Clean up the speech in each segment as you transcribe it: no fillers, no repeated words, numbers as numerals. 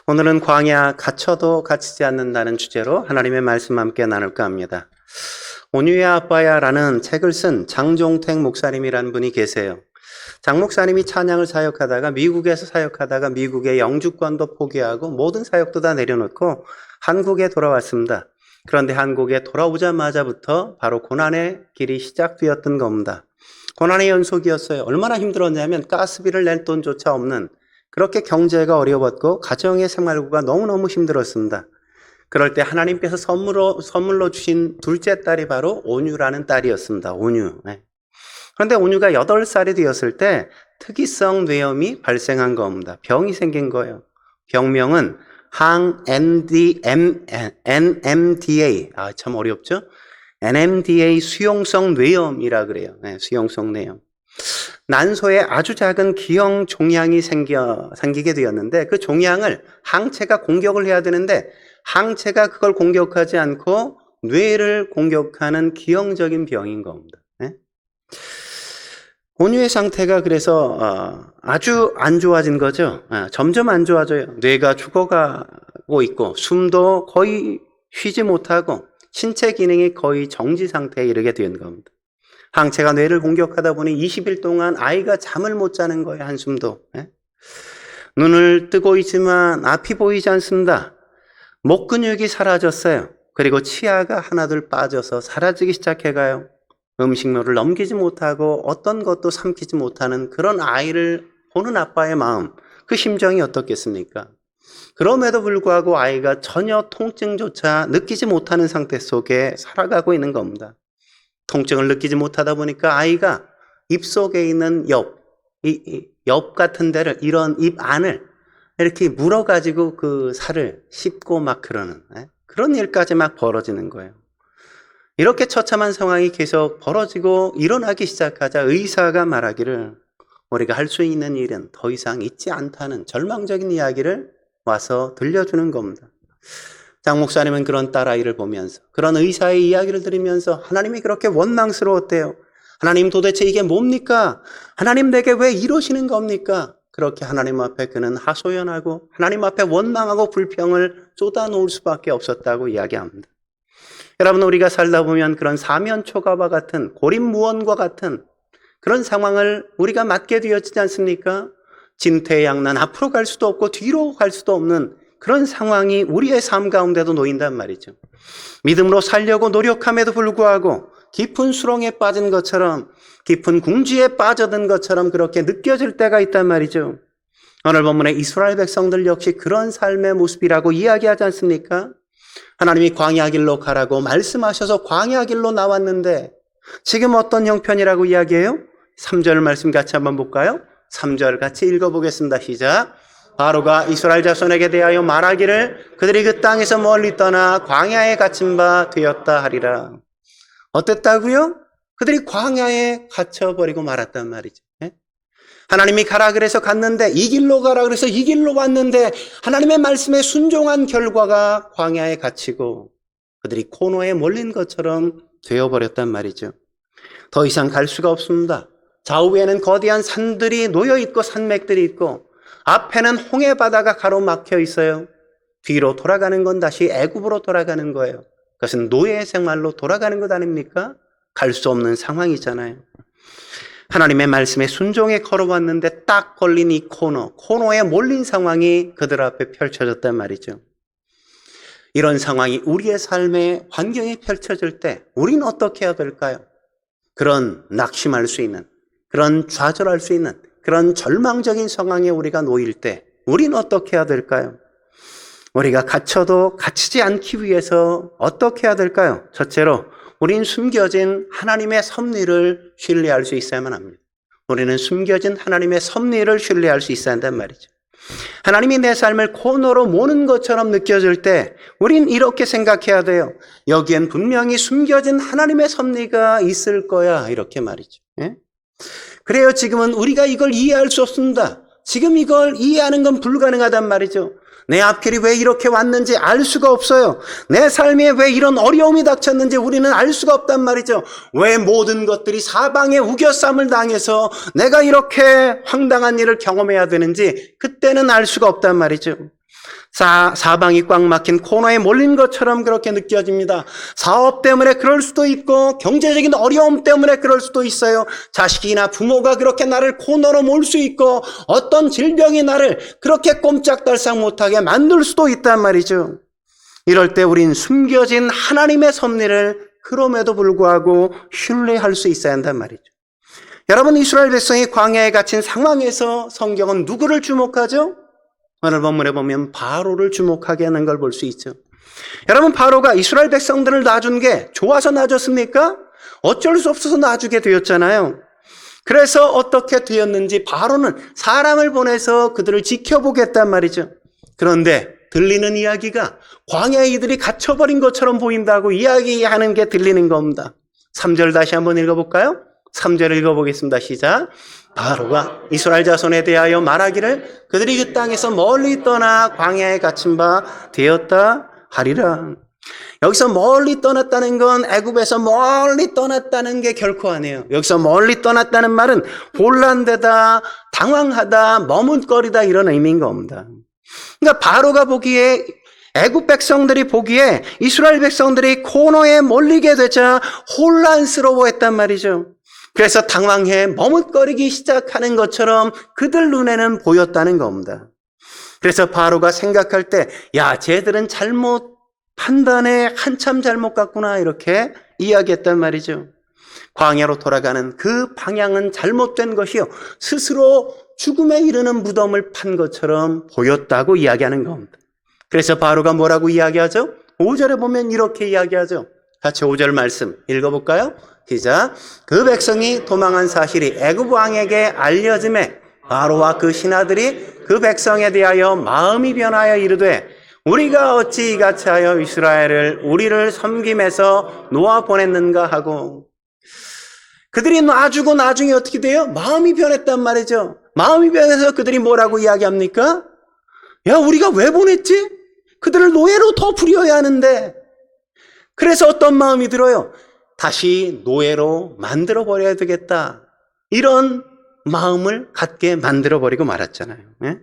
오늘은 광야 갇혀도 갇히지 않는다는 주제로 하나님의 말씀 함께 나눌까 합니다. 온유야 아빠야 라는 책을 쓴 장종택 목사님이라는 분이 계세요. 장 목사님이 찬양을 사역하다가 미국에서 사역하다가 미국의 영주권도 포기하고 모든 사역도 다 내려놓고 한국에 돌아왔습니다. 그런데 한국에 돌아오자마자부터 바로 고난의 길이 시작되었던 겁니다. 고난의 연속이었어요. 얼마나 힘들었냐면 가스비를 낼 돈조차 없는, 그렇게 경제가 어려웠고 가정의 생활고가 너무너무 힘들었습니다. 그럴 때 하나님께서 선물로 주신 둘째 딸이 바로 온유라는 딸이었습니다. 온유. 그런데 온유가 8살이 되었을 때 특이성 뇌염이 발생한 겁니다. 병이 생긴 거예요. 병명은 NMDA. 참 어렵죠? NMDA 수용성 뇌염이라 그래요. 수용성 뇌염. 난소에 아주 작은 기형 종양이 생기게 되었는데, 그 종양을 항체가 공격을 해야 되는데 항체가 그걸 공격하지 않고 뇌를 공격하는 기형적인 병인 겁니다. 온유의 상태가 그래서 아주 안 좋아진 거죠. 점점 안 좋아져요. 뇌가 죽어가고 있고 숨도 거의 쉬지 못하고 신체 기능이 거의 정지 상태에 이르게 된 겁니다. 항체가 뇌를 공격하다 보니 20일 동안 아이가 잠을 못 자는 거예요. 한숨도. 눈을 뜨고 있지만 앞이 보이지 않습니다. 목 근육이 사라졌어요. 그리고 치아가 하나둘 빠져서 사라지기 시작해가요. 음식물을 넘기지 못하고 어떤 것도 삼키지 못하는 그런 아이를 보는 아빠의 마음, 그 심정이 어떻겠습니까? 그럼에도 불구하고 아이가 전혀 통증조차 느끼지 못하는 상태 속에 살아가고 있는 겁니다. 통증을 느끼지 못하다 보니까 아이가 입속에 있는 엽 같은 데를, 이런 입 안을 이렇게 물어가지고 그 살을 씹고 막 그런 일까지 막 벌어지는 거예요. 이렇게 처참한 상황이 계속 벌어지고 일어나기 시작하자 의사가 말하기를 우리가 할 수 있는 일은 더 이상 있지 않다는 절망적인 이야기를 와서 들려주는 겁니다. 장 목사님은 그런 딸아이를 보면서, 그런 의사의 이야기를 들으면서 하나님이 그렇게 원망스러웠대요. 하나님 도대체 이게 뭡니까? 하나님 내게 왜 이러시는 겁니까? 그렇게 하나님 앞에 그는 하소연하고 하나님 앞에 원망하고 불평을 쏟아놓을 수밖에 없었다고 이야기합니다. 여러분, 우리가 살다 보면 그런 사면초가와 같은, 고립무원과 같은 그런 상황을 우리가 맞게 되어지지 않습니까? 진퇴양난, 앞으로 갈 수도 없고 뒤로 갈 수도 없는 그런 상황이 우리의 삶 가운데도 놓인단 말이죠. 믿음으로 살려고 노력함에도 불구하고 깊은 수렁에 빠진 것처럼, 깊은 궁지에 빠져든 것처럼 그렇게 느껴질 때가 있단 말이죠. 오늘 본문의 이스라엘 백성들 역시 그런 삶의 모습이라고 이야기하지 않습니까? 하나님이 광야 길로 가라고 말씀하셔서 광야 길로 나왔는데 지금 어떤 형편이라고 이야기해요? 3절 말씀 같이 한번 볼까요? 3절 같이 읽어보겠습니다. 시작. 바로가 이스라엘 자손에게 대하여 말하기를 그들이 그 땅에서 멀리 떠나 광야에 갇힌 바 되었다 하리라. 어땠다고요? 그들이 광야에 갇혀버리고 말았단 말이죠. 하나님이 가라 그래서 갔는데, 이 길로 가라 그래서 이 길로 왔는데 하나님의 말씀에 순종한 결과가 광야에 갇히고 그들이 코너에 몰린 것처럼 되어버렸단 말이죠. 더 이상 갈 수가 없습니다. 좌우에는 거대한 산들이 놓여있고 산맥들이 있고 앞에는 홍해바다가 가로막혀 있어요. 뒤로 돌아가는 건 다시 애굽으로 돌아가는 거예요. 그것은 노예의 생활로 돌아가는 것 아닙니까? 갈 수 없는 상황이잖아요. 하나님의 말씀에 순종에 걸어왔는데 딱 걸린 이 코너에 몰린 상황이 그들 앞에 펼쳐졌단 말이죠. 이런 상황이 우리의 삶의 환경에 펼쳐질 때 우리는 어떻게 해야 될까요? 그런 낙심할 수 있는, 그런 좌절할 수 있는, 그런 절망적인 상황에 우리가 놓일 때 우리는 어떻게 해야 될까요? 우리가 갇혀도 갇히지 않기 위해서 어떻게 해야 될까요? 첫째로 우리는 숨겨진 하나님의 섭리를 신뢰할 수 있어야만 합니다. 우리는 숨겨진 하나님의 섭리를 신뢰할 수 있어야 한단 말이죠. 하나님이 내 삶을 코너로 모는 것처럼 느껴질 때 우린 이렇게 생각해야 돼요. 여기엔 분명히 숨겨진 하나님의 섭리가 있을 거야, 이렇게 말이죠. 그래요. 지금은 우리가 이걸 이해할 수 없습니다. 지금 이걸 이해하는 건 불가능하단 말이죠. 내 앞길이 왜 이렇게 왔는지 알 수가 없어요. 내 삶에 왜 이런 어려움이 닥쳤는지 우리는 알 수가 없단 말이죠. 왜 모든 것들이 사방에 우겨쌈을 당해서 내가 이렇게 황당한 일을 경험해야 되는지 그때는 알 수가 없단 말이죠. 사방이 꽉 막힌 코너에 몰린 것처럼 그렇게 느껴집니다. 사업 때문에 그럴 수도 있고 경제적인 어려움 때문에 그럴 수도 있어요. 자식이나 부모가 그렇게 나를 코너로 몰 수 있고 어떤 질병이 나를 그렇게 꼼짝달싹 못하게 만들 수도 있단 말이죠. 이럴 때 우린 숨겨진 하나님의 섭리를 그럼에도 불구하고 신뢰할 수 있어야 한단 말이죠. 여러분, 이스라엘 백성이 광야에 갇힌 상황에서 성경은 누구를 주목하죠? 오늘 본문에 보면 바로를 주목하게 하는 걸 볼 수 있죠. 여러분, 바로가 이스라엘 백성들을 놔준 게 좋아서 놔줬습니까? 어쩔 수 없어서 놔주게 되었잖아요. 그래서 어떻게 되었는지 바로는 사람을 보내서 그들을 지켜보겠단 말이죠. 그런데 들리는 이야기가 광야에 이들이 갇혀버린 것처럼 보인다고 이야기하는 게 들리는 겁니다. 3절 다시 한번 읽어볼까요? 3절 읽어보겠습니다. 시작. 바로가 이스라엘 자손에 대하여 말하기를 그들이 그 땅에서 멀리 떠나 광야에 갇힌 바 되었다 하리라. 여기서 멀리 떠났다는 건 애굽에서 멀리 떠났다는 게 결코 아니에요. 여기서 멀리 떠났다는 말은 혼란되다, 당황하다, 머뭇거리다 이런 의미인 겁니다. 그러니까 바로가 보기에 애굽 백성들이 보기에 이스라엘 백성들이 코너에 몰리게 되자 혼란스러워했단 말이죠. 그래서 당황해 머뭇거리기 시작하는 것처럼 그들 눈에는 보였다는 겁니다. 그래서 바로가 생각할 때, 야, 쟤들은 잘못 판단해, 한참 잘못 갔구나 이렇게 이야기했단 말이죠. 광야로 돌아가는 그 방향은 잘못된 것이요, 스스로 죽음에 이르는 무덤을 판 것처럼 보였다고 이야기하는 겁니다. 그래서 바로가 뭐라고 이야기하죠? 5절에 보면 이렇게 이야기하죠. 같이 5절 말씀 읽어볼까요? 시작. 그 백성이 도망한 사실이 애굽 왕에게 알려짐에 바로와 그 신하들이 그 백성에 대하여 마음이 변하여 이르되 우리가 어찌 이같이 하여 이스라엘을 우리를 섬김에서 놓아 보냈는가 하고, 그들이 놔주고 나중에 어떻게 돼요? 마음이 변했단 말이죠. 마음이 변해서 그들이 뭐라고 이야기합니까? 야, 우리가 왜 보냈지? 그들을 노예로 더 부려야 하는데. 그래서 어떤 마음이 들어요? 다시 노예로 만들어버려야 되겠다. 이런 마음을 갖게 만들어버리고 말았잖아요. 예?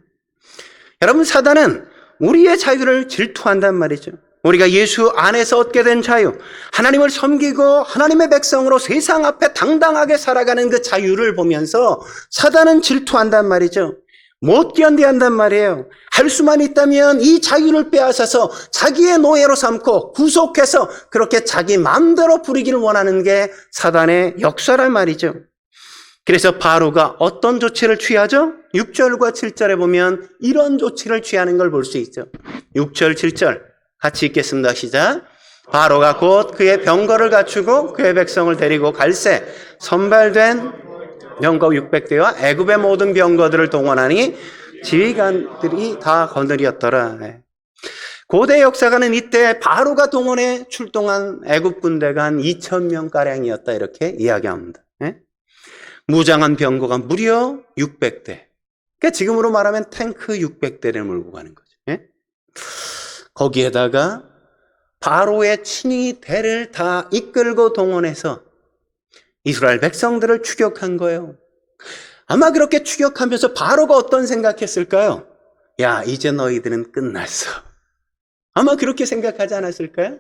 여러분, 사단은 우리의 자유를 질투한단 말이죠. 우리가 예수 안에서 얻게 된 자유, 하나님을 섬기고 하나님의 백성으로 세상 앞에 당당하게 살아가는 그 자유를 보면서 사단은 질투한단 말이죠. 못 견디한단 말이에요. 할 수만 있다면 이 자유를 빼앗아서 자기의 노예로 삼고 구속해서 그렇게 자기 마음대로 부리기를 원하는 게 사단의 역사란 말이죠. 그래서 바로가 어떤 조치를 취하죠? 6절과 7절에 보면 이런 조치를 취하는 걸 볼 수 있죠. 6절, 7절 같이 읽겠습니다. 시작. 바로가 곧 그의 병거를 갖추고 그의 백성을 데리고 갈새 선발된 병거 600대와 애굽의 모든 병거들을 동원하니 지휘관들이 다 거느렸더라. 고대 역사가는 이때 바로가 동원해 출동한 애굽 군대가 한 2,000명가량이었다 이렇게 이야기합니다. 무장한 병거가 무려 600대. 그러니까 지금으로 말하면 탱크 600대를 몰고 가는 거죠. 거기에다가 바로의 친히 대를 다 이끌고 동원해서 이스라엘 백성들을 추격한 거예요. 아마 그렇게 추격하면서 바로가 어떤 생각했을까요? 야, 이제 너희들은 끝났어. 아마 그렇게 생각하지 않았을까요?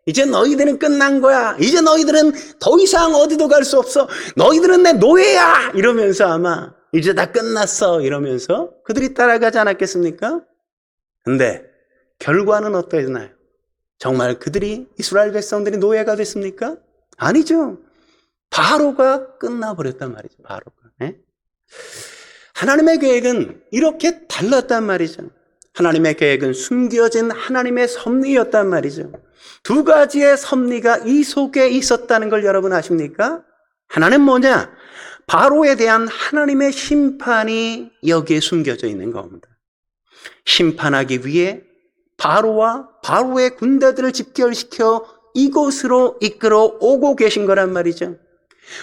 이제 너희들은 끝난 거야. 이제 너희들은 더 이상 어디도 갈 수 없어. 너희들은 내 노예야. 이러면서 아마 이제 다 끝났어. 이러면서 그들이 따라가지 않았겠습니까? 근데 결과는 어떠했나요? 정말 그들이 이스라엘 백성들이 노예가 됐습니까? 아니죠. 바로가 끝나버렸단 말이죠. 바로가. 하나님의 계획은 이렇게 달랐단 말이죠. 하나님의 계획은 숨겨진 하나님의 섭리였단 말이죠. 두 가지의 섭리가 이 속에 있었다는 걸 여러분 아십니까? 하나는 뭐냐? 바로에 대한 하나님의 심판이 여기에 숨겨져 있는 겁니다. 심판하기 위해 바로와 바로의 군대들을 집결시켜 이곳으로 이끌어 오고 계신 거란 말이죠.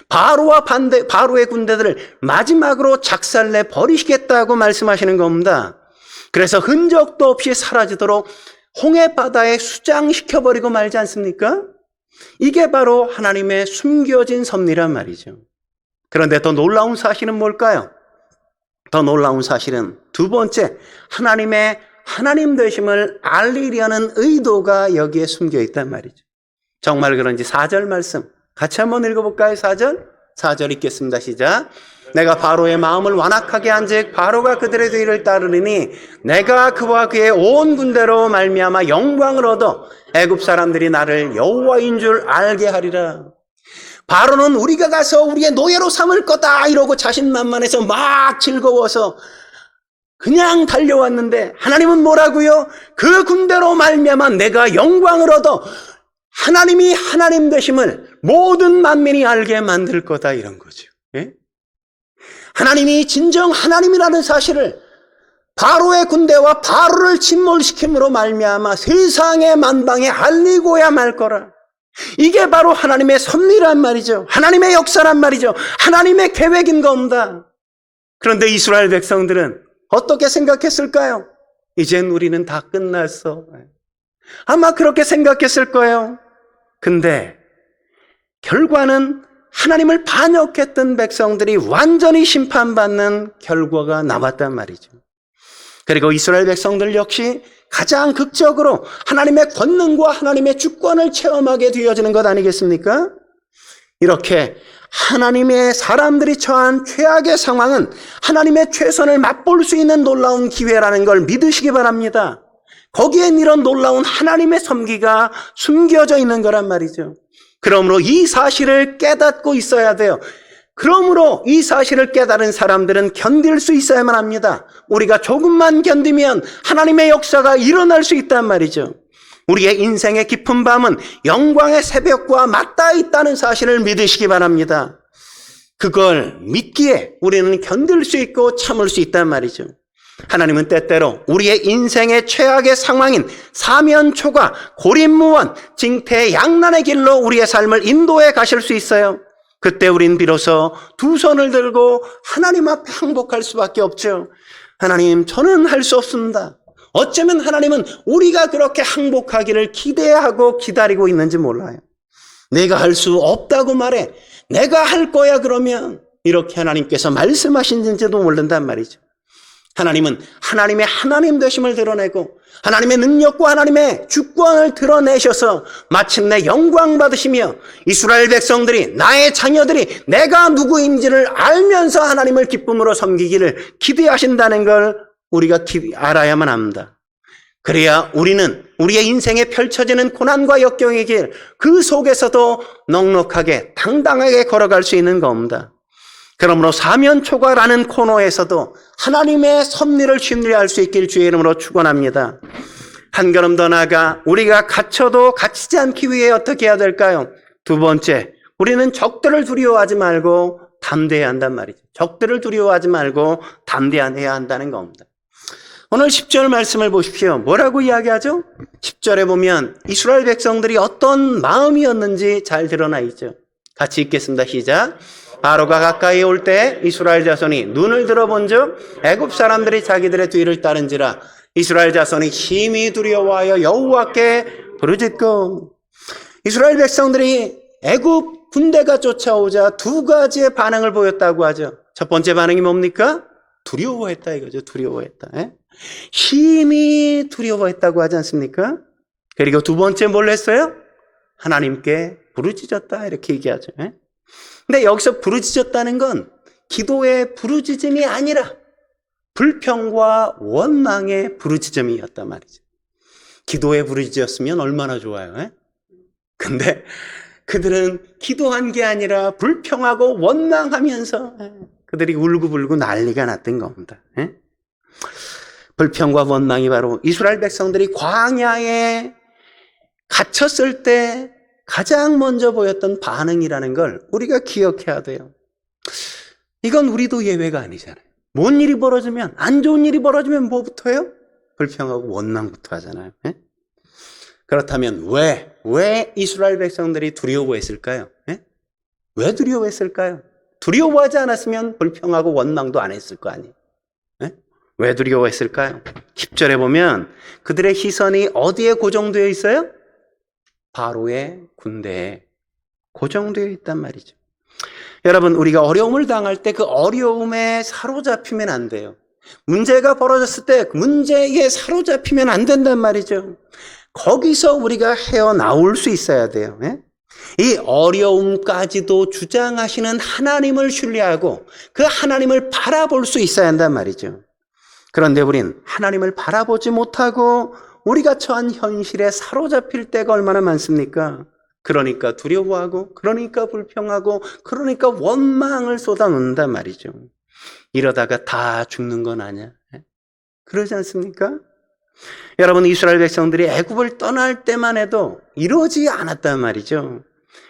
바로의 군대들을 마지막으로 작살내 버리시겠다고 말씀하시는 겁니다. 그래서 흔적도 없이 사라지도록 홍해바다에 수장시켜버리고 말지 않습니까? 이게 바로 하나님의 숨겨진 섭리란 말이죠. 그런데 더 놀라운 사실은 뭘까요? 더 놀라운 사실은 두 번째, 하나님의 하나님 되심을 알리려는 의도가 여기에 숨겨 있단 말이죠. 정말 그런지 4절 말씀 같이 한번 읽어볼까요? 4절 읽겠습니다. 시작. 내가 바로의 마음을 완악하게 한즉 바로가 그들의 뒤를 따르리니 내가 그와 그의 온 군대로 말미암아 영광을 얻어 애굽 사람들이 나를 여호와인 줄 알게 하리라. 바로는 우리가 가서 우리의 노예로 삼을 거다 이러고 자신만만해서 막 즐거워서 그냥 달려왔는데 하나님은 뭐라고요? 그 군대로 말미암아 내가 영광을 얻어 하나님이 하나님 되심을 모든 만민이 알게 만들 거다 이런 거죠. 예? 하나님이 진정 하나님이라는 사실을 바로의 군대와 바로를 침몰시킴으로 말미암아 세상의 만방에 알리고야 말 거라. 이게 바로 하나님의 섭리란 말이죠. 하나님의 역사란 말이죠. 하나님의 계획인 겁니다. 그런데 이스라엘 백성들은 어떻게 생각했을까요? 이젠 우리는 다 끝났어. 아마 그렇게 생각했을 거예요. 근데 결과는 하나님을 반역했던 백성들이 완전히 심판받는 결과가 나왔단 말이죠. 그리고 이스라엘 백성들 역시 가장 극적으로 하나님의 권능과 하나님의 주권을 체험하게 되어지는 것 아니겠습니까? 이렇게 하나님의 사람들이 처한 최악의 상황은 하나님의 최선을 맛볼 수 있는 놀라운 기회라는 걸 믿으시기 바랍니다. 거기엔 이런 놀라운 하나님의 섭리가 숨겨져 있는 거란 말이죠. 그러므로 이 사실을 깨닫고 있어야 돼요. 그러므로 이 사실을 깨달은 사람들은 견딜 수 있어야만 합니다. 우리가 조금만 견디면 하나님의 역사가 일어날 수 있단 말이죠. 우리의 인생의 깊은 밤은 영광의 새벽과 맞닿아 있다는 사실을 믿으시기 바랍니다. 그걸 믿기에 우리는 견딜 수 있고 참을 수 있단 말이죠. 하나님은 때때로 우리의 인생의 최악의 상황인 사면초가 고립무원, 징태양난의 길로 우리의 삶을 인도해 가실 수 있어요. 그때 우린 비로소 두 손을 들고 하나님 앞에 항복할 수밖에 없죠. 하나님, 저는 할 수 없습니다. 어쩌면 하나님은 우리가 그렇게 항복하기를 기대하고 기다리고 있는지 몰라요. 내가 할 수 없다고 말해. 내가 할 거야 그러면 이렇게 하나님께서 말씀하시는지도 모른단 말이죠. 하나님은 하나님의 하나님 되심을 드러내고 하나님의 능력과 하나님의 주권을 드러내셔서 마침내 영광 받으시며 이스라엘 백성들이 나의 자녀들이 내가 누구인지를 알면서 하나님을 기쁨으로 섬기기를 기대하신다는 걸 우리가 알아야만 합니다. 그래야 우리는 우리의 인생에 펼쳐지는 고난과 역경의 길 그 속에서도 넉넉하게 당당하게 걸어갈 수 있는 겁니다. 그러므로 사면초가라는 코너에서도 하나님의 섭리를 신뢰할 수 있길 주의 이름으로 축원합니다. 한 걸음 더 나아가 우리가 갇혀도 갇히지 않기 위해 어떻게 해야 될까요? 두 번째, 우리는 적들을 두려워하지 말고 담대해야 한단 말이죠. 적들을 두려워하지 말고 담대해야 한다는 겁니다. 오늘 10절 말씀을 보십시오. 뭐라고 이야기하죠? 10절에 보면 이스라엘 백성들이 어떤 마음이었는지 잘 드러나 있죠. 같이 읽겠습니다. 시작. 바로가 가까이 올 때 이스라엘 자손이 눈을 들어본즉 애굽 사람들이 자기들의 뒤를 따른지라. 이스라엘 자손이 심히 두려워하여 여호와께 부르짖고. 이스라엘 백성들이 애굽 군대가 쫓아오자 두 가지의 반응을 보였다고 하죠. 첫 번째 반응이 뭡니까? 두려워했다 이거죠. 두려워했다. 심히 두려워했다고 하지 않습니까? 그리고 두 번째 뭘 했어요? 하나님께 부르짖었다 이렇게 얘기하죠. 근데 여기서 부르짖었다는 건 기도의 부르짖음이 아니라 불평과 원망의 부르짖음이었단 말이죠. 기도의 부르짖었으면 얼마나 좋아요. 근데 그들은 기도한 게 아니라 불평하고 원망하면서 그들이 울고불고 난리가 났던 겁니다. 불평과 원망이 바로 이스라엘 백성들이 광야에 갇혔을 때 가장 먼저 보였던 반응이라는 걸 우리가 기억해야 돼요. 이건 우리도 예외가 아니잖아요. 뭔 일이 벌어지면, 안 좋은 일이 벌어지면 뭐부터 해요? 불평하고 원망부터 하잖아요. 그렇다면 왜 이스라엘 백성들이 두려워했을까요? 왜 두려워했을까요? 두려워하지 않았으면 불평하고 원망도 안 했을 거 아니에요. 왜 두려워했을까요? 10절에 보면 그들의 시선이 어디에 고정되어 있어요? 바로의 군대에 고정되어 있단 말이죠. 여러분, 우리가 어려움을 당할 때 그 어려움에 사로잡히면 안 돼요. 문제가 벌어졌을 때 문제에 사로잡히면 안 된단 말이죠. 거기서 우리가 헤어나올 수 있어야 돼요. 예? 이 어려움까지도 주장하시는 하나님을 신뢰하고 그 하나님을 바라볼 수 있어야 한단 말이죠. 그런데 우린 하나님을 바라보지 못하고 우리가 처한 현실에 사로잡힐 때가 얼마나 많습니까? 그러니까 두려워하고, 그러니까 불평하고, 그러니까 원망을 쏟아놓는단 말이죠. 이러다가 다 죽는 건 아니야. 그러지 않습니까? 여러분, 이스라엘 백성들이 애굽을 떠날 때만 해도 이러지 않았단 말이죠.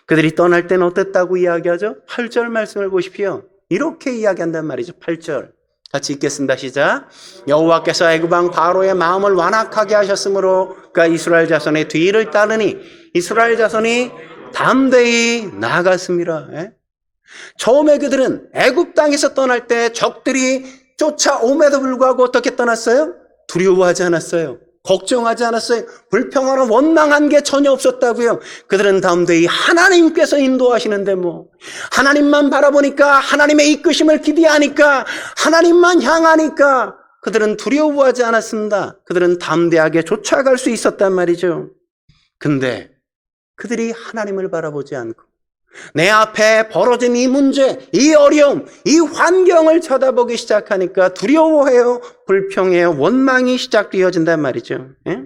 그들이 떠날 때는 어땠다고 이야기하죠? 8절 말씀을 보십시오. 이렇게 이야기한단 말이죠. 8절. 같이 읽겠습니다. 시작. 여호와께서 애굽 왕 바로의 마음을 완악하게 하셨으므로 그가 이스라엘 자손의 뒤를 따르니 이스라엘 자손이 담대히 나아갔습니다. 예? 처음에 그들은 애굽 땅에서 떠날 때 적들이 쫓아옴에도 불구하고 어떻게 떠났어요? 두려워하지 않았어요. 걱정하지 않았어요. 불평하거나 원망한 게 전혀 없었다고요. 그들은 담대히 하나님께서 인도하시는데 하나님만 바라보니까, 하나님의 이끄심을 기대하니까, 하나님만 향하니까 그들은 두려워하지 않았습니다. 그들은 담대하게 쫓아갈 수 있었단 말이죠. 근데 그들이 하나님을 바라보지 않고 내 앞에 벌어진 이 문제, 이 어려움, 이 환경을 쳐다보기 시작하니까 두려워해요, 불평해요, 원망이 시작되어진단 말이죠. 예?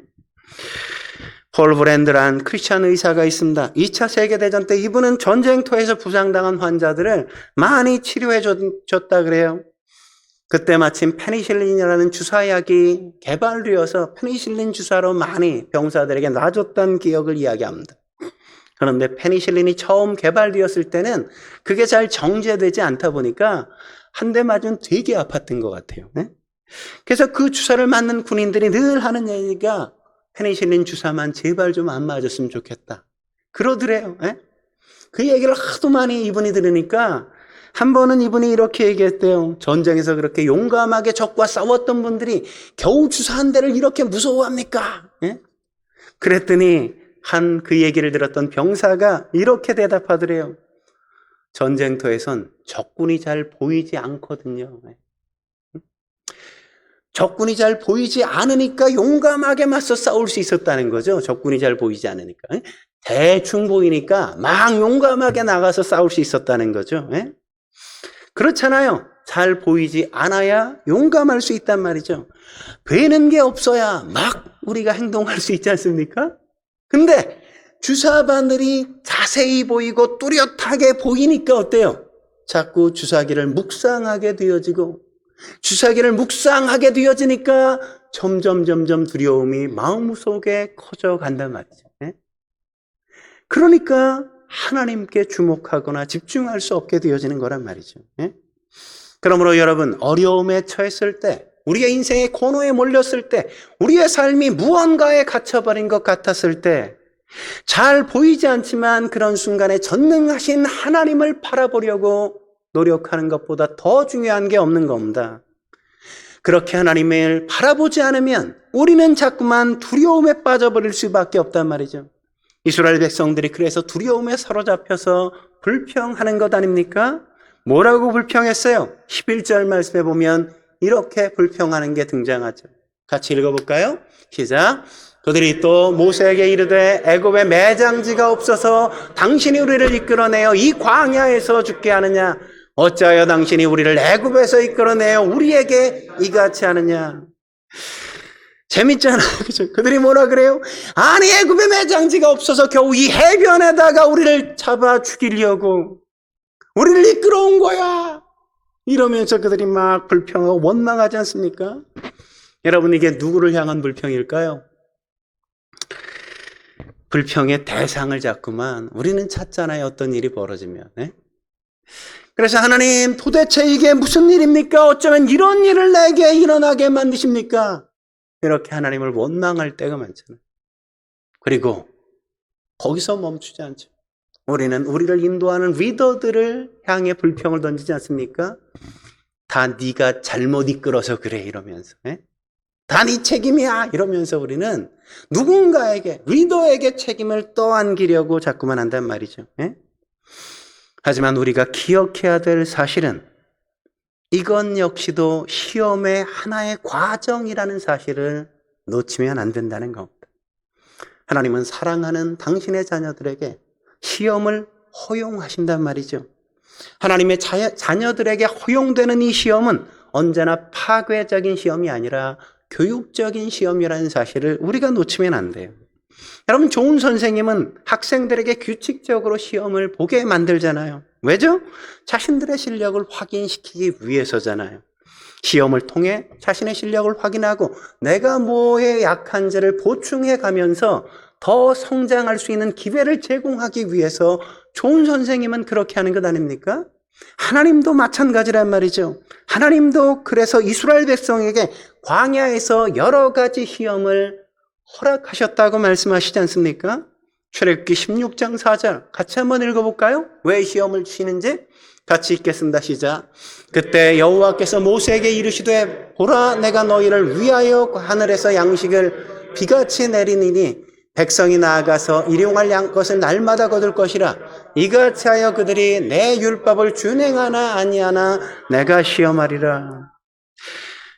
폴 브랜드란 크리스찬 의사가 있습니다. 2차 세계대전 때 이분은 전쟁터에서 부상당한 환자들을 많이 치료해 줬다 그래요. 그때 마침 페니실린이라는 주사약이 개발되어서 페니실린 주사로 많이 병사들에게 놔줬던 기억을 이야기합니다. 그런데 페니실린이 처음 개발되었을 때는 그게 잘 정제되지 않다 보니까 한 대 맞으면 되게 아팠던 것 같아요. 네? 그래서 그 주사를 맞는 군인들이 늘 하는 얘기가 페니실린 주사만 제발 좀 안 맞았으면 좋겠다. 그러더래요. 네? 그 얘기를 하도 많이 이분이 들으니까 한 번은 이분이 이렇게 얘기했대요. 전쟁에서 그렇게 용감하게 적과 싸웠던 분들이 겨우 주사 한 대를 이렇게 무서워합니까? 네? 그랬더니 그 얘기를 들었던 병사가 이렇게 대답하더래요. 전쟁터에선 적군이 잘 보이지 않거든요. 적군이 잘 보이지 않으니까 용감하게 맞서 싸울 수 있었다는 거죠. 적군이 잘 보이지 않으니까. 대충 보이니까 막 용감하게 나가서 싸울 수 있었다는 거죠. 그렇잖아요. 잘 보이지 않아야 용감할 수 있단 말이죠. 보이는 게 없어야 막 우리가 행동할 수 있지 않습니까? 근데 주사바늘이 자세히 보이고 뚜렷하게 보이니까 어때요? 자꾸 주사기를 묵상하게 되어지고, 주사기를 묵상하게 되어지니까 점점 두려움이 마음속에 커져간단 말이죠. 그러니까 하나님께 주목하거나 집중할 수 없게 되어지는 거란 말이죠. 그러므로 여러분, 어려움에 처했을 때, 우리의 인생의 고노에 몰렸을 때, 우리의 삶이 무언가에 갇혀버린 것 같았을 때, 잘 보이지 않지만 그런 순간에 전능하신 하나님을 바라보려고 노력하는 것보다 더 중요한 게 없는 겁니다. 그렇게 하나님을 바라보지 않으면 우리는 자꾸만 두려움에 빠져버릴 수밖에 없단 말이죠. 이스라엘 백성들이 그래서 두려움에 사로잡혀서 불평하는 것 아닙니까? 뭐라고 불평했어요? 11절 말씀에 보면 이렇게 불평하는 게 등장하죠. 같이 읽어볼까요? 시작. 그들이 또 모세에게 이르되 애굽에 매장지가 없어서 당신이 우리를 이끌어내어 이 광야에서 죽게 하느냐? 어찌하여 당신이 우리를 애굽에서 이끌어내어 우리에게 이같이 하느냐? 재밌잖아요. 그죠? 그들이 뭐라 그래요? 아니, 애굽에 매장지가 없어서 겨우 이 해변에다가 우리를 잡아 죽이려고 우리를 이끌어온 거야. 이러면서 그들이 막 불평하고 원망하지 않습니까? 여러분, 이게 누구를 향한 불평일까요? 불평의 대상을 자꾸만 우리는 찾잖아요. 어떤 일이 벌어지면. 그래서 하나님, 도대체 이게 무슨 일입니까? 어쩌면 이런 일을 내게 일어나게 만드십니까? 이렇게 하나님을 원망할 때가 많잖아요. 그리고 거기서 멈추지 않죠. 우리는 우리를 인도하는 리더들을 향해 불평을 던지지 않습니까? 다 네가 잘못 이끌어서 그래 이러면서. 다 네 책임이야 이러면서 우리는 누군가에게, 리더에게 책임을 떠안기려고 자꾸만 한단 말이죠. 하지만 우리가 기억해야 될 사실은 이건 역시도 시험의 하나의 과정이라는 사실을 놓치면 안 된다는 겁니다. 하나님은 사랑하는 당신의 자녀들에게 시험을 허용하신단 말이죠. 하나님의 자녀들에게 허용되는 이 시험은 언제나 파괴적인 시험이 아니라 교육적인 시험이라는 사실을 우리가 놓치면 안 돼요. 여러분, 좋은 선생님은 학생들에게 규칙적으로 시험을 보게 만들잖아요. 왜죠? 자신들의 실력을 확인시키기 위해서잖아요. 시험을 통해 자신의 실력을 확인하고 내가 뭐에 약한지를 보충해 가면서 더 성장할 수 있는 기회를 제공하기 위해서 좋은 선생님은 그렇게 하는 것 아닙니까? 하나님도 마찬가지란 말이죠. 하나님도 그래서 이스라엘 백성에게 광야에서 여러 가지 시험을 허락하셨다고 말씀하시지 않습니까? 출애굽기 16장 4절 같이 한번 읽어볼까요? 왜 시험을 주시는지 같이 읽겠습니다. 시작. 그때 여호와께서 모세에게 이르시되 보라, 내가 너희를 위하여 하늘에서 양식을 비같이 내리니니 백성이 나아가서 일용할 것을 날마다 거둘 것이라. 이같이 하여 그들이 내 율법을 준행하나 아니하나 내가 시험하리라.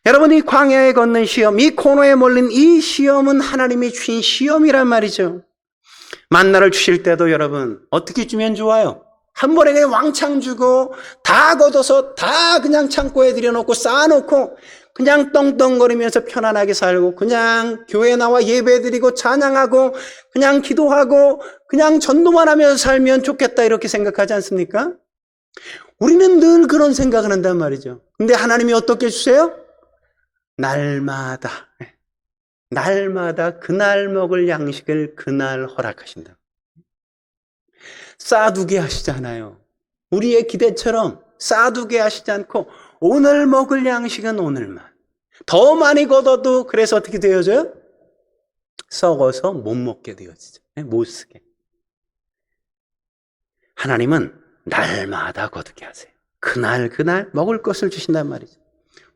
여러분, 이 광야에 걷는 시험, 이 코너에 몰린 이 시험은 하나님이 주신 시험이란 말이죠. 만나를 주실 때도 여러분 어떻게 주면 좋아요? 한 번에 그냥 왕창 주고 다 걷어서 다 그냥 창고에 들여놓고 쌓아놓고 그냥 떵떵거리면서 편안하게 살고 그냥 교회 나와 예배드리고 찬양하고 그냥 기도하고 그냥 전도만 하면서 살면 좋겠다, 이렇게 생각하지 않습니까? 우리는 늘 그런 생각을 한단 말이죠. 근데 하나님이 어떻게 주세요? 날마다 그날 먹을 양식을 그날 허락하신다. 쌓아두게 하시잖아요. 우리의 기대처럼 쌓아두게 하시지 않고 오늘 먹을 양식은 오늘만. 더 많이 걷어도 그래서 어떻게 되어져요? 썩어서 못 먹게 되어지죠. 못 쓰게. 하나님은 날마다 거두게 하세요. 그날 먹을 것을 주신단 말이죠.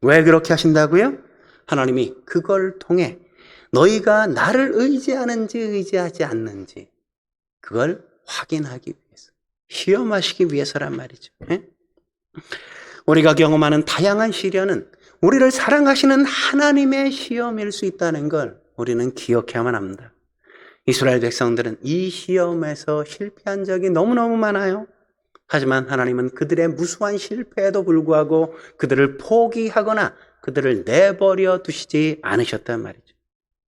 왜 그렇게 하신다고요? 하나님이 그걸 통해 너희가 나를 의지하는지 의지하지 않는지 그걸 확인하기 위해서, 시험하시기 위해서란 말이죠. 우리가 경험하는 다양한 시련은 우리를 사랑하시는 하나님의 시험일 수 있다는 걸 우리는 기억해야만 합니다. 이스라엘 백성들은 이 시험에서 실패한 적이 너무너무 많아요. 하지만 하나님은 그들의 무수한 실패에도 불구하고 그들을 포기하거나 그들을 내버려 두시지 않으셨단 말이죠.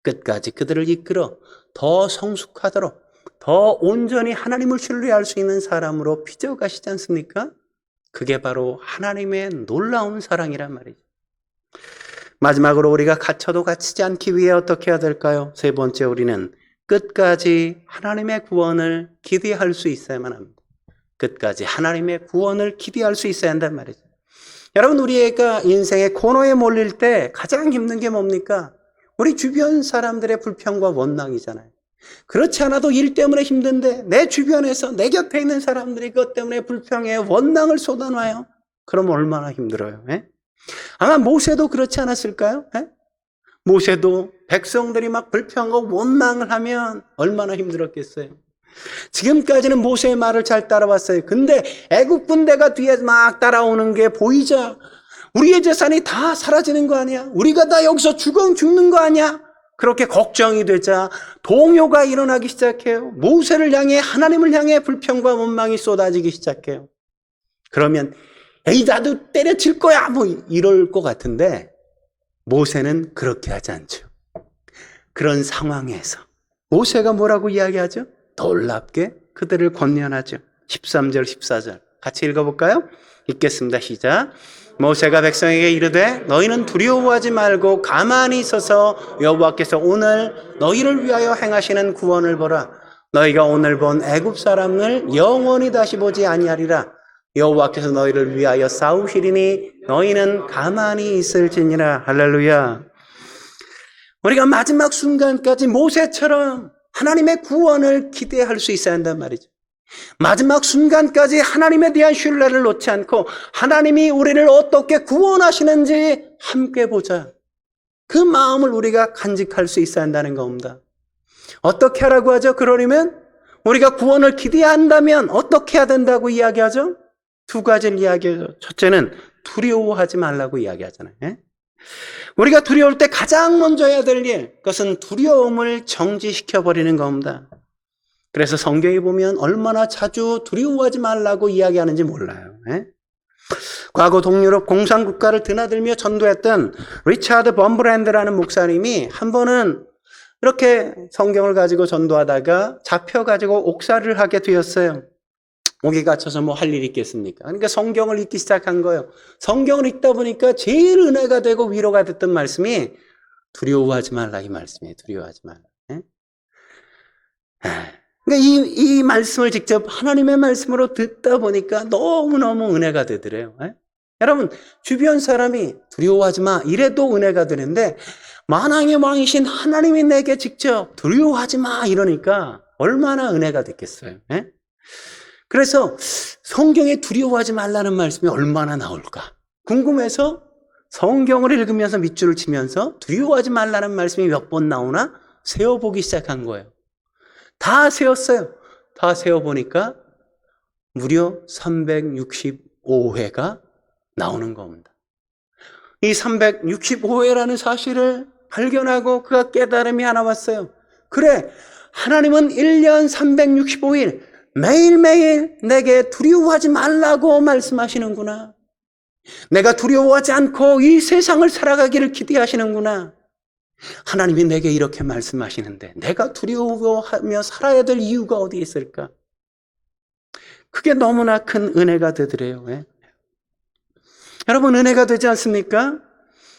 끝까지 그들을 이끌어 더 성숙하도록 더 온전히 하나님을 신뢰할 수 있는 사람으로 빚어가시지 않습니까? 그게 바로 하나님의 놀라운 사랑이란 말이죠. 마지막으로 우리가 갇혀도 갇히지 않기 위해 어떻게 해야 될까요? 세 번째, 우리는 끝까지 하나님의 구원을 기대할 수 있어야만 합니다. 끝까지 하나님의 구원을 기대할 수 있어야 한단 말이죠. 여러분, 우리가 인생의 코너에 몰릴 때 가장 힘든 게 뭡니까? 우리 주변 사람들의 불평과 원망이잖아요. 그렇지 않아도 일 때문에 힘든데 내 주변에서 내 곁에 있는 사람들이 그것 때문에 불평에 원망을 쏟아놔요. 그럼 얼마나 힘들어요. 아마 모세도 그렇지 않았을까요? 모세도 백성들이 막 불평하고 원망을 하면 얼마나 힘들었겠어요. 지금까지는 모세의 말을 잘 따라왔어요. 근데 애국 군대가 뒤에 막 따라오는 게 보이자 우리의 재산이 다 사라지는 거 아니야? 우리가 다 여기서 죽는 거 아니야? 그렇게 걱정이 되자 동요가 일어나기 시작해요. 모세를 향해, 하나님을 향해 불평과 원망이 쏟아지기 시작해요. 그러면 에이, 나도 때려칠 거야 뭐 이럴 것 같은데 모세는 그렇게 하지 않죠. 그런 상황에서 모세가 뭐라고 이야기하죠? 놀랍게 그들을 권면하죠. 13절 14절 같이 읽어볼까요? 읽겠습니다. 시작. 모세가 백성에게 이르되 너희는 두려워하지 말고 가만히 서서 여호와께서 오늘 너희를 위하여 행하시는 구원을 보라. 너희가 오늘 본 애굽 사람을 영원히 다시 보지 아니하리라. 여호와께서 너희를 위하여 싸우시리니 너희는 가만히 있을지니라. 할렐루야. 우리가 마지막 순간까지 모세처럼 하나님의 구원을 기대할 수 있어야 한단 말이죠. 마지막 순간까지 하나님에 대한 신뢰를 놓지 않고 하나님이 우리를 어떻게 구원하시는지 함께 보자. 그 마음을 우리가 간직할 수 있어야 한다는 겁니다. 어떻게 하라고 하죠? 그러려면 우리가 구원을 기대한다면 어떻게 해야 된다고 이야기하죠? 두 가지를 이야기하죠. 첫째는 두려워하지 말라고 이야기하잖아요. 예? 우리가 두려울 때 가장 먼저 해야 될 일, 그것은 두려움을 정지시켜버리는 겁니다. 그래서 성경에 보면 얼마나 자주 두려워하지 말라고 이야기하는지 몰라요. 예? 과거 동유럽 공산국가를 드나들며 전도했던 리차드 범브랜드라는 목사님이 한 번은 이렇게 성경을 가지고 전도하다가 잡혀가지고 옥살이를 하게 되었어요. 옥에 갇혀서 뭐 할 일이 있겠습니까? 그러니까 성경을 읽기 시작한 거예요. 성경을 읽다 보니까 제일 은혜가 되고 위로가 됐던 말씀이 두려워하지 말라, 이 말씀이에요. 두려워하지 말라. 예? 그러니까 이 말씀을 직접 하나님의 말씀으로 듣다 보니까 너무너무 은혜가 되더래요. 예? 여러분, 주변 사람이 두려워하지 마 이래도 은혜가 되는데 만왕의 왕이신 하나님이 내게 직접 두려워하지 마 이러니까 얼마나 은혜가 됐겠어요. 예? 그래서 성경에 두려워하지 말라는 말씀이 얼마나 나올까 궁금해서 성경을 읽으면서 밑줄을 치면서 두려워하지 말라는 말씀이 몇 번 나오나 세어보기 시작한 거예요. 다 세었어요. 다 세어보니까 무려 365회가 나오는 겁니다. 이 365회라는 사실을 발견하고 그가 깨달음이 하나 왔어요. 그래, 하나님은 1년 365일 매일매일 내게 두려워하지 말라고 말씀하시는구나. 내가 두려워하지 않고 이 세상을 살아가기를 기대하시는구나. 하나님이 내게 이렇게 말씀하시는데 내가 두려워하며 살아야 될 이유가 어디 있을까? 그게 너무나 큰 은혜가 되더래요. 왜? 여러분, 은혜가 되지 않습니까?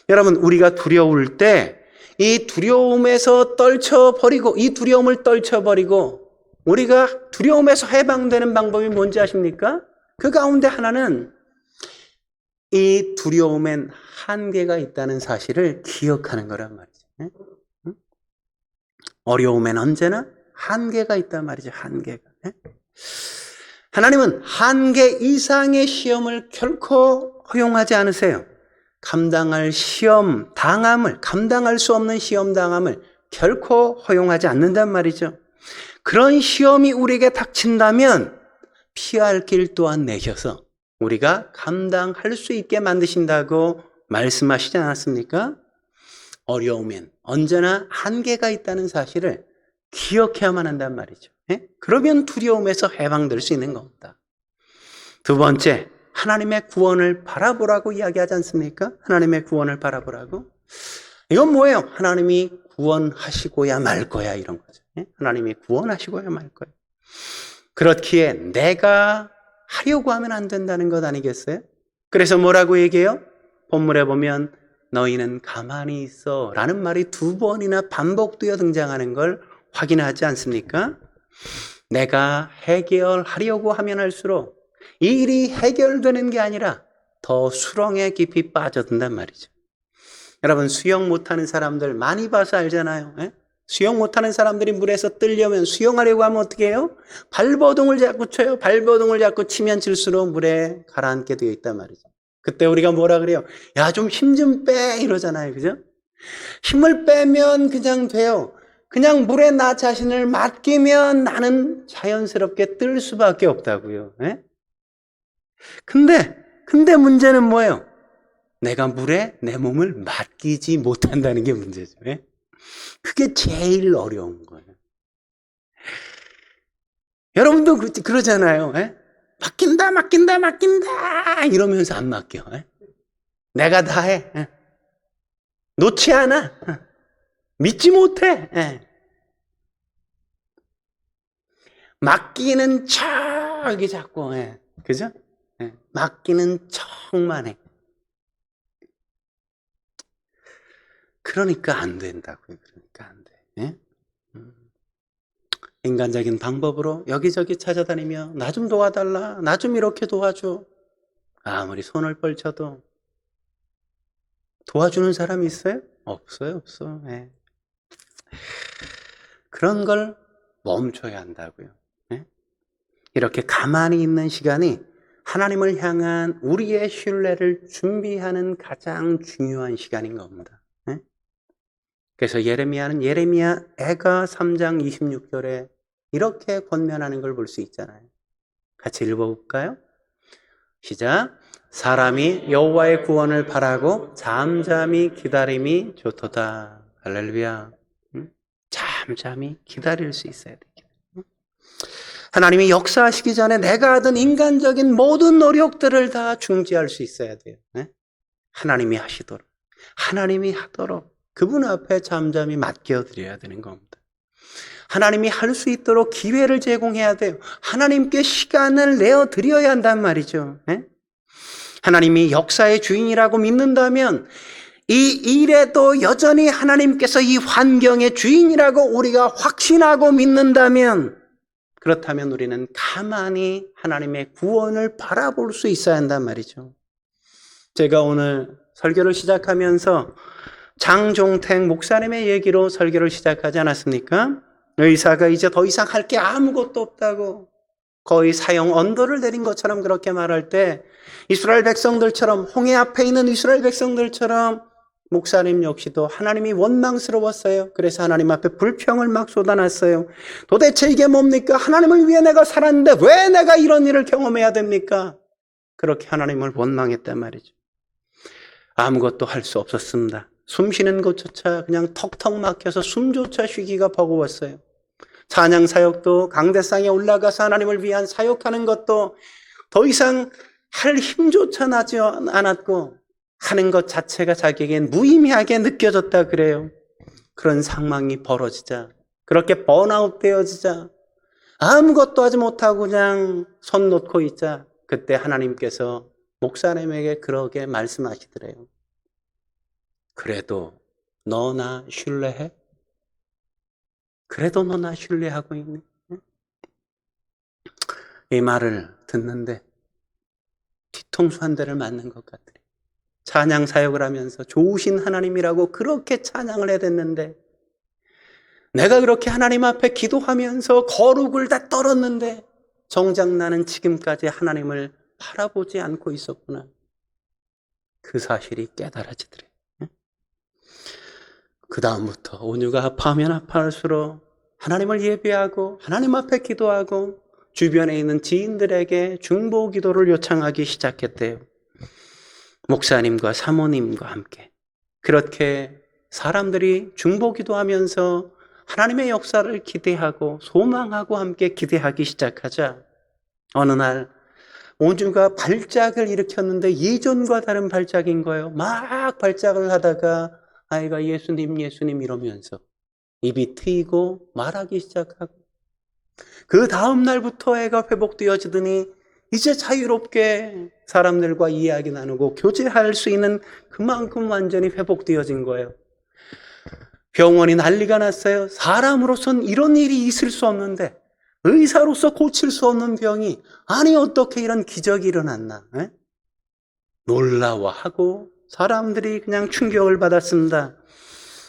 여러분, 우리가 두려울 때 이 두려움에서 떨쳐버리고, 이 두려움을 떨쳐버리고 우리가 두려움에서 해방되는 방법이 뭔지 아십니까? 그 가운데 하나는 이 두려움엔 한계가 있다는 사실을 기억하는 거란 말이죠. 어려움엔 언제나 한계가 있단 말이죠. 한계가. 하나님은 한계 이상의 시험을 결코 허용하지 않으세요. 감당할 시험 당함을, 감당할 수 없는 시험 당함을 결코 허용하지 않는단 말이죠. 그런 시험이 우리에게 닥친다면 피할 길 또한 내셔서 우리가 감당할 수 있게 만드신다고 말씀하시지 않았습니까? 어려우면 언제나 한계가 있다는 사실을 기억해야만 한단 말이죠. 그러면 두려움에서 해방될 수 있는 겁니다. 두 번째, 하나님의 구원을 바라보라고 이야기하지 않습니까? 하나님의 구원을 바라보라고. 이건 뭐예요? 하나님이 구원하시고야 말 거야, 이런 거죠. 하나님이 구원하시고야 말 거야. 그렇기에 내가 하려고 하면 안 된다는 것 아니겠어요? 그래서 뭐라고 얘기해요? 본문에 보면 너희는 가만히 있어 라는 말이 2번이나 반복되어 등장하는 걸 확인하지 않습니까? 내가 해결하려고 하면 할수록 이 일이 해결되는 게 아니라 더 수렁에 깊이 빠져든단 말이죠. 여러분, 수영 못하는 사람들 많이 봐서 알잖아요. 수영 못하는 사람들이 물에서 뜨려면, 수영하려고 하면 어떻게 해요? 발버둥을 자꾸 쳐요. 발버둥을 자꾸 치면 칠수록 물에 가라앉게 되어 있단 말이죠. 그때 우리가 뭐라 그래요? 야, 좀 힘 좀 빼 이러잖아요. 그죠? 힘을 빼면 그냥 돼요. 그냥 물에 나 자신을 맡기면 나는 자연스럽게 뜰 수밖에 없다고요. 근데 문제는 뭐예요? 내가 물에 내 몸을 맡기지 못한다는 게 문제죠. 그게 제일 어려운 거예요. 여러분도 그러잖아요. 맡긴다 이러면서 안 맡겨. 내가 다 해. 놓지 않아. 믿지 못해. 맡기는 척이 자꾸 그죠? 맡기는 척만 해. 그러니까 안 된다고요. 그러니까 안 돼. 인간적인 방법으로 여기저기 찾아다니며 나 좀 도와달라, 나 좀 이렇게 도와줘. 아무리 손을 뻘쳐도 도와주는 사람이 있어요? 없어요, 없어. 그런 걸 멈춰야 한다고요. 이렇게 가만히 있는 시간이 하나님을 향한 우리의 신뢰를 준비하는 가장 중요한 시간인 겁니다. 그래서 예레미야는 예레미야 애가 3장 26절에 이렇게 권면하는 걸 볼 수 있잖아요. 같이 읽어볼까요? 시작. 사람이 여호와의 구원을 바라고 잠잠히 기다림이 좋도다. 할렐루야. 응? 잠잠히 기다릴 수 있어야 돼. 하나님이 역사하시기 전에 내가 하던 인간적인 모든 노력들을 다 중지할 수 있어야 돼요. 네? 하나님이 하시도록, 하나님이 하도록 그분 앞에 잠잠히 맡겨드려야 되는 겁니다. 하나님이 할 수 있도록 기회를 제공해야 돼요. 하나님께 시간을 내어드려야 한단 말이죠. 네? 하나님이 역사의 주인이라고 믿는다면 이 일에도 여전히 하나님께서 이 환경의 주인이라고 우리가 확신하고 믿는다면, 그렇다면 우리는 가만히 하나님의 구원을 바라볼 수 있어야 한단 말이죠. 제가 오늘 설교를 시작하면서 장종택 목사님의 얘기로 설교를 시작하지 않았습니까? 의사가 이제 더 이상 할 게 아무것도 없다고 거의 사형 언도를 내린 것처럼 그렇게 말할 때, 이스라엘 백성들처럼, 홍해 앞에 있는 이스라엘 백성들처럼 목사님 역시도 하나님이 원망스러웠어요. 그래서 하나님 앞에 불평을 막 쏟아놨어요. 도대체 이게 뭡니까? 하나님을 위해 내가 살았는데 왜 내가 이런 일을 경험해야 됩니까? 그렇게 하나님을 원망했단 말이죠. 아무것도 할 수 없었습니다. 숨 쉬는 것조차 그냥 턱턱 막혀서 숨조차 쉬기가 버거웠어요. 찬양 사역도 강대상에 올라가서 하나님을 위한 사역하는 것도 더 이상 할 힘조차 나지 않았고, 하는 것 자체가 자기에겐 무의미하게 느껴졌다 그래요. 그런 상황이 벌어지자, 그렇게 번아웃 되어지자, 아무것도 하지 못하고 그냥 손 놓고 있자, 그때 하나님께서 목사님에게 그렇게 말씀하시더래요. 그래도 너 나 신뢰해? 그래도 너 나 신뢰하고 있니? 이 말을 듣는데 뒤통수 한 대를 맞는 것 같더래요. 찬양 사역을 하면서 좋으신 하나님이라고 그렇게 찬양을 해댔는데, 내가 그렇게 하나님 앞에 기도하면서 거룩을 다 떨었는데 정작 나는 지금까지 하나님을 바라보지 않고 있었구나. 그 사실이 깨달아지더래요. 그 다음부터 온유가 아파하면 아파할수록 하나님을 예배하고 하나님 앞에 기도하고 주변에 있는 지인들에게 중보 기도를 요청하기 시작했대요. 목사님과 사모님과 함께 그렇게 사람들이 중보 기도하면서 하나님의 역사를 기대하고 소망하고 함께 기대하기 시작하자, 어느 날 온유가 발작을 일으켰는데 예전과 다른 발작인 거예요. 막 발작을 하다가 아이가 예수님 예수님 이러면서 입이 트이고 말하기 시작하고, 그 다음 날부터 애가 회복되어지더니 이제 자유롭게 사람들과 이야기 나누고 교제할 수 있는 그만큼 완전히 회복되어진 거예요. 병원이 난리가 났어요. 사람으로선 이런 일이 있을 수 없는데, 의사로서 고칠 수 없는 병이 아니 어떻게 이런 기적이 일어났나, 에? 놀라워하고 사람들이 그냥 충격을 받았습니다.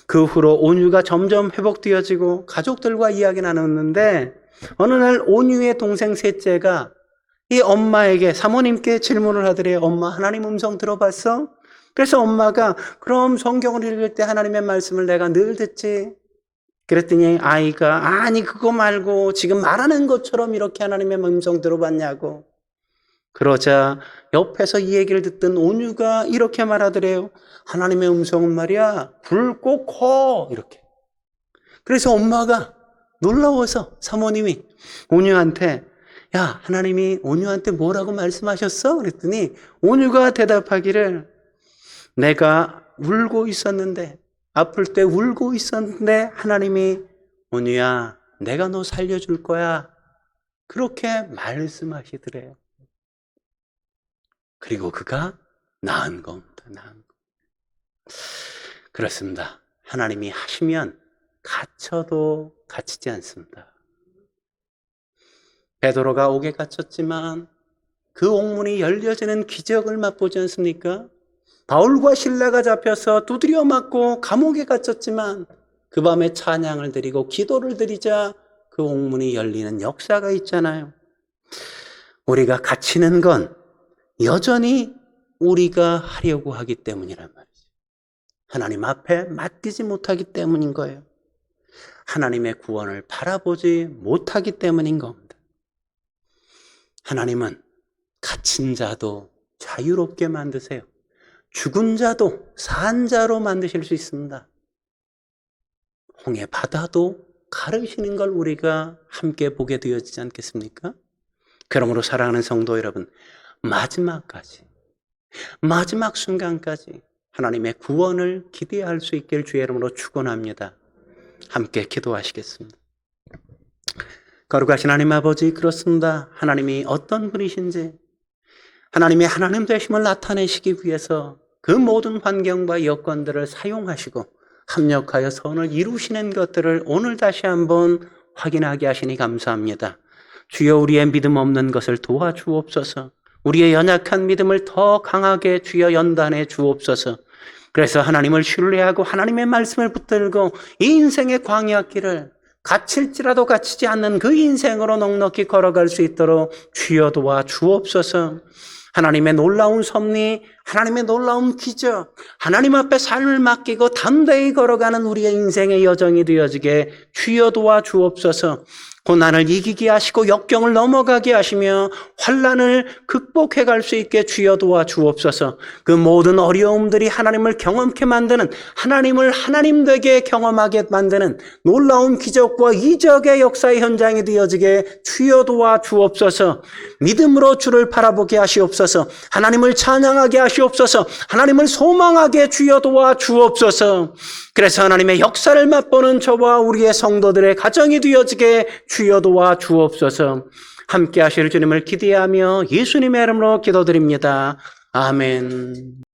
그 후로 온유가 점점 회복되어지고 가족들과 이야기 나눴는데, 어느 날 온유의 동생 셋째가 이 엄마에게, 사모님께 질문을 하더래요. 엄마, 하나님 음성 들어봤어? 그래서 엄마가 그럼 성경을 읽을 때 하나님의 말씀을 내가 늘 듣지. 그랬더니 아이가 아니 그거 말고 지금 말하는 것처럼 이렇게 하나님의 음성 들어봤냐고. 그러자 옆에서 이 얘기를 듣던 온유가 이렇게 말하더래요. 하나님의 음성은 말이야 붉고 커, 이렇게. 그래서 엄마가 놀라워서 사모님이 온유한테 야, 하나님이 온유한테 뭐라고 말씀하셨어? 그랬더니 온유가 대답하기를, 내가 울고 있었는데, 아플 때 울고 있었는데 하나님이 온유야, 내가 너 살려줄 거야, 그렇게 말씀하시더래요. 그리고 그가 나은 겁니다. 나은 거. 그렇습니다. 하나님이 하시면 갇혀도 갇히지 않습니다. 베드로가 옥에 갇혔지만 그 옥문이 열려지는 기적을 맛보지 않습니까? 바울과 실라가 잡혀서 두드려 맞고 감옥에 갇혔지만 그 밤에 찬양을 드리고 기도를 드리자 그 옥문이 열리는 역사가 있잖아요. 우리가 갇히는 건 여전히 우리가 하려고 하기 때문이란 말이죠. 하나님 앞에 맡기지 못하기 때문인 거예요. 하나님의 구원을 바라보지 못하기 때문인 겁니다. 하나님은 갇힌 자도 자유롭게 만드세요. 죽은 자도 산 자로 만드실 수 있습니다. 홍해 바다도 가르시는 걸 우리가 함께 보게 되어지지 않겠습니까? 그러므로 사랑하는 성도 여러분, 마지막까지, 마지막 순간까지 하나님의 구원을 기대할 수 있길 주의 이름으로 축원합니다. 함께 기도하시겠습니다. 거룩하신 하나님 아버지, 그렇습니다. 하나님이 어떤 분이신지, 하나님의 하나님 되심을 나타내시기 위해서 그 모든 환경과 여건들을 사용하시고 합력하여 선을 이루시는 것들을 오늘 다시 한번 확인하게 하시니 감사합니다. 주여, 우리의 믿음 없는 것을 도와주옵소서. 우리의 연약한 믿음을 더 강하게 주여 연단해 주옵소서. 그래서 하나님을 신뢰하고 하나님의 말씀을 붙들고 이 인생의 광야길을 갇힐지라도 갇히지 않는 그 인생으로 넉넉히 걸어갈 수 있도록 주여 도와 주옵소서. 하나님의 놀라운 섭리, 하나님의 놀라운 기적, 하나님 앞에 삶을 맡기고 담대히 걸어가는 우리의 인생의 여정이 되어지게 주여 도와 주옵소서. 고난을 이기게 하시고 역경을 넘어가게 하시며 환난을 극복해 갈 수 있게 주여 도와 주옵소서. 그 모든 어려움들이 하나님을 경험케 만드는, 하나님을 하나님 되게 경험하게 만드는 놀라운 기적과 이적의 역사의 현장이 되어지게 주여 도와 주옵소서. 믿음으로 주를 바라보게 하시옵소서. 하나님을 찬양하게 하시옵소서. 하나님을 소망하게 주여 도와 주옵소서. 그래서 하나님의 역사를 맛보는 저와 우리의 성도들의 가정이 되어지게 주여 도와 주옵소서. 함께 하실 주님을 기대하며 예수님의 이름으로 기도드립니다. 아멘.